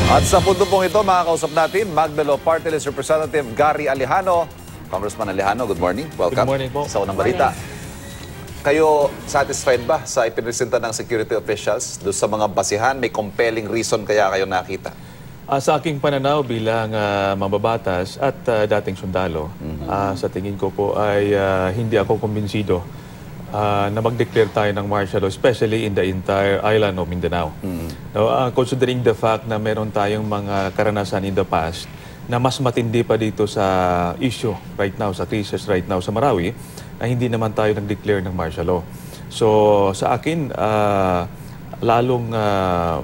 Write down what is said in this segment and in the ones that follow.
At sa punto pong ito, makakausap natin Magdalo Party List Representative Gary Alejano. Congressman Alejano, good morning. Welcome. Good morning po. Sa unang balita. Kayo satisfied ba sa ipinresenta ng security officials doon sa mga basihan? May compelling reason kaya kayo nakita? Sa aking pananaw bilang mambabatas at dating sundalo, sa tingin ko po ay hindi ako kumbinsido na mag-declare tayo ng martial law, especially in the entire island of Mindanao. Now, considering the fact na meron tayong mga karanasan in the past na mas matindi pa dito sa issue right now, sa crisis right now sa Marawi, na hindi naman tayo nag-declare ng martial law. So, sa akin, lalong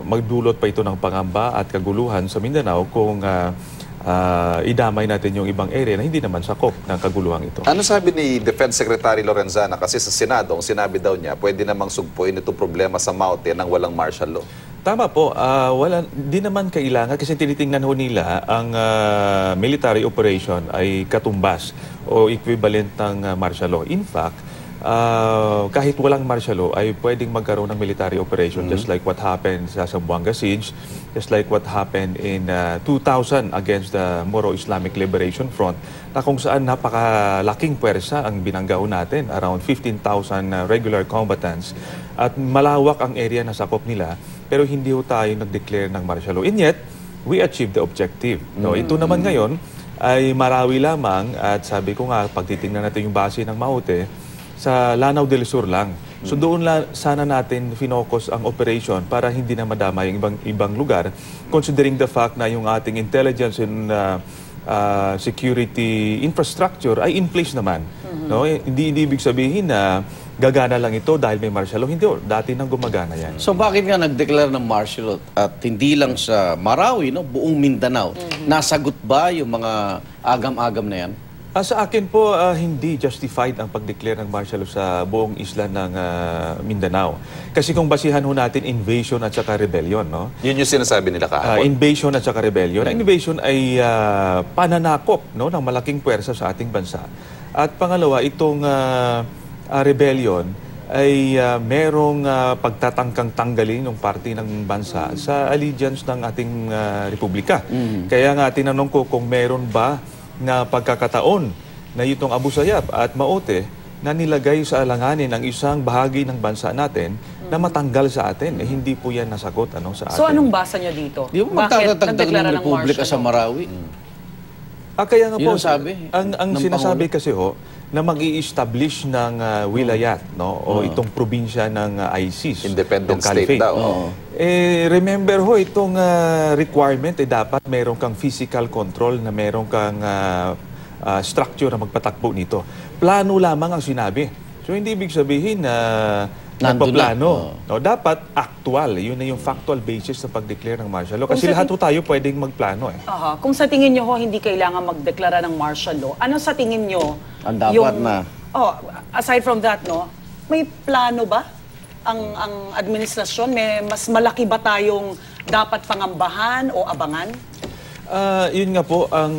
magdulot pa ito ng pangamba at kaguluhan sa Mindanao kung idamay natin yung ibang area na hindi naman sakop ng kaguluhan ito. Ano sabi ni Defense Secretary Lorenzana? Kasi sa Senado, ang sinabi daw niya, pwede namang sugpuin itong problema sa Maute nang walang martial law. Tama po, di naman kailangan kasi tinitingnan ho nila ang military operation ay katumbas o equivalent ng martial law. In fact, kahit walang martial law ay pwedeng magkaroon ng military operation just like what happened sa Zamboanga Siege, just like what happened in 2000 against the Moro Islamic Liberation Front, na kung saan napakalaking puwersa ang binanggaho natin, around 15,000 regular combatants, at malawak ang area na sakop nila, pero hindi ho tayo nag-declare ng martial law. And yet, we achieved the objective. No? Ito naman ngayon ay Marawi lamang, at sabi ko nga, pag titingnan natin yung base ng Maute, sa Lanao del Sur lang. So doon sana natin finocus ang operation para hindi na madama yung ibang lugar, considering the fact na yung ating intelligence and security infrastructure ay in place naman. No? Hindi ibig sabihin na gagana lang ito dahil may martial law. Hindi, dati nang gumagana yan. So bakit nga nag-declare ng martial law at hindi lang sa Marawi, no, buong Mindanao? Nasagot ba yung mga agam-agam na yan? Sa akin po, hindi justified ang pag-declare ng martial law sa buong isla ng Mindanao. Kasi kung basihan ho natin invasion at saka rebellion, no? Yun yung sinasabi nila kahapon. Invasion at saka rebellion. Ang invasion ay pananakop, no, ng malaking puwersa sa ating bansa. At pangalawa, itong rebellion ay merong pagtatangkang tanggalin ng party ng bansa sa allegiance ng ating republika. Kaya nga tinanong ko kung meron ba na pagkakataon na itong Abu Sayyaf at Maute na nilagay sa alanganin ng isang bahagi ng bansa natin na matanggal sa atin. Hindi po yan nasagot sa atin. So anong basa niyo dito? Di ba magtatatagdag ng Republika sa Marawi? Kaya nga po, sabi, ang sinasabi kasi ho, na mag-i-establish ng wilayat, no, o itong probinsya ng ISIS. Independent state daw. Remember ho, itong requirement, dapat meron kang physical control, na meron kang structure na magpatakbo nito. Plano lamang ang sinabi. So hindi ibig sabihin na nagpaplano. No, dapat actual. Yun na yung factual basis sa pag-declare ng martial law. Kasi lahat ho tayo pwedeng magplano. Kung sa tingin nyo ho, hindi kailangan magdeklara ng martial law, ano sa tingin nyo? Ang dapat na. Aside from that, no, may plano ba ang administrasyon? May mas malaki ba tayong dapat pangambahan o abangan? Yun nga po, ang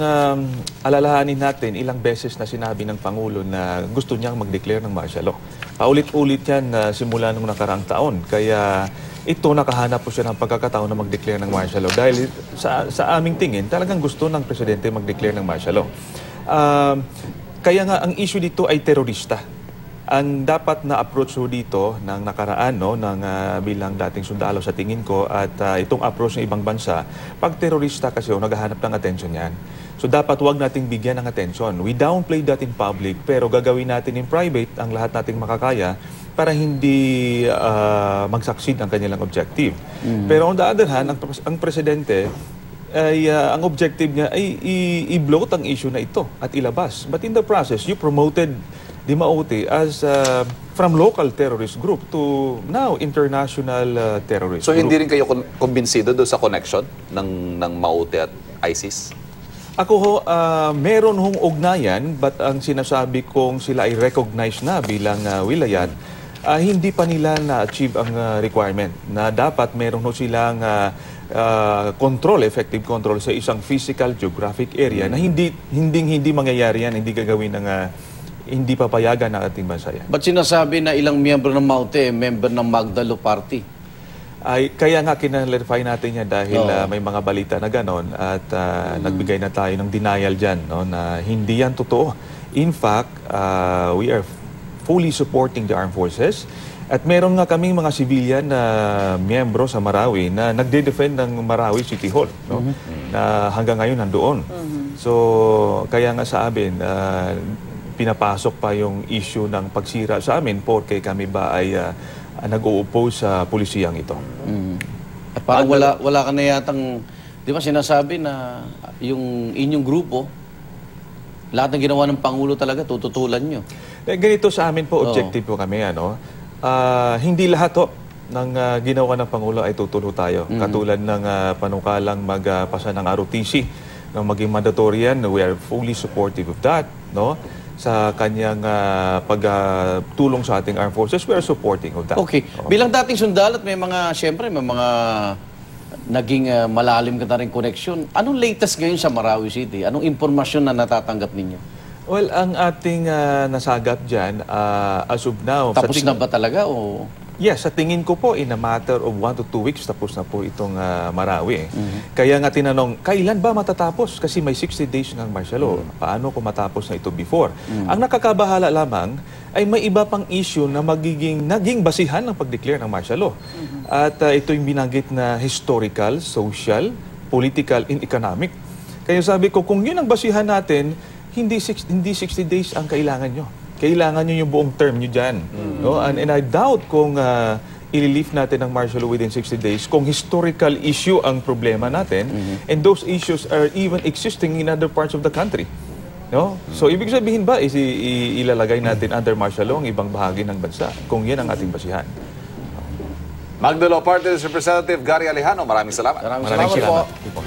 alalahanin natin, ilang beses na sinabi ng Pangulo na gusto niyang mag-declare ng martial law. Paulit-ulit yan simula nung nakaraang taon. Kaya ito, nakahanap po siya ng pagkakataon na mag-declare ng martial law. Dahil sa aming tingin, talagang gusto ng Presidente mag-declare ng martial law. Kaya nga, ang issue dito ay terorista. Ang dapat na approach ho dito ng nakaraan, no, ng bilang dating sundalo sa tingin ko, at itong approach ng ibang bansa, pag terorista kasi naghahanap ng attention yan. So dapat wag nating bigyan ng attention. We downplay that in public, pero gagawin natin in private ang lahat nating makakaya para hindi mag-succeed ang kanilang objective. Pero on the other hand, ang Presidente ay ang objective niya ay i-bloat ang issue na ito at ilabas. But in the process, you promoted the Maute as from local terrorist group to now international terrorist So group. hindi rin kayo kumbinsido doon sa connection ng Maute at ISIS? Ako ho, meron hong ugnayan, but ang sinasabi kong sila ay recognized na bilang wilayat, hindi pa nila na-achieve ang requirement na dapat meron ho silang control, effective control sa isang physical geographic area na hindi mangyayari yan, hindi gagawin ng hindi papayagan ng ating bansa yan. Ba't sinasabi na ilang miyembro ng Maute member ng Magdalo Party? Kaya nga kinalarify natin yan dahil may mga balita na ganon at nagbigay na tayo ng denial dyan, no, na hindi yan totoo. In fact, we are fully supporting the armed forces at meron nga kaming mga civilian na miyembro sa Marawi na nagde-defend ng Marawi City Hall, no, na hanggang ngayon nandoon. So, kaya nga sa amin, pinapasok pa yung issue ng pagsira sa amin porque kami ba ay nag-o-oppose sa pulisiyang ito. At parang wala ka na yatang, di ba sinasabi na yung inyong grupo, lahat ng ginawa ng Pangulo talaga, tututulan nyo. Ganito sa amin po, objective po kami. Hindi lahat ng ginawa ng Pangulo ay tutulo tayo. Katulad ng panukalang magpasa ng ROTC, ng maging mandatory yan, we are fully supportive of that. No? Sa kanyang pagtulong sa ating armed forces, we are supporting of that. Okay. Bilang dating sundalo at may mga, siyempre, may mga naging malalim ka na rin connection. Anong latest ngayon sa Marawi City? Anong impormasyon na natatanggap ninyo? Well, ang ating nasagap dyan, as of now... Tapos na ba talaga o... Yes, sa tingin ko po, in a matter of 1 to 2 weeks, tapos na po itong Marawi. Kaya nga tinanong, kailan ba matatapos? Kasi may 60 days ng martial law. Paano kung matapos na ito before? Ang nakakabahala lamang ay may iba pang issue na naging basihan ng pag-declare ng martial law. At ito yung binanggit na historical, social, political, and economic. Kaya sabi ko, kung yun ang basihan natin, hindi 60 days ang kailangan nyo. Kailangan nyo yung buong term nyo dyan. No? And I doubt kung ililift natin ang martial law within 60 days, kung historical issue ang problema natin, and those issues are even existing in other parts of the country. No? So, ibig sabihin ba, ilalagay natin under martial law ang ibang bahagi ng bansa, kung yan ang ating basihan. Magdalo Party List Representative Gary Alejano, maraming salamat. Maraming salamat po.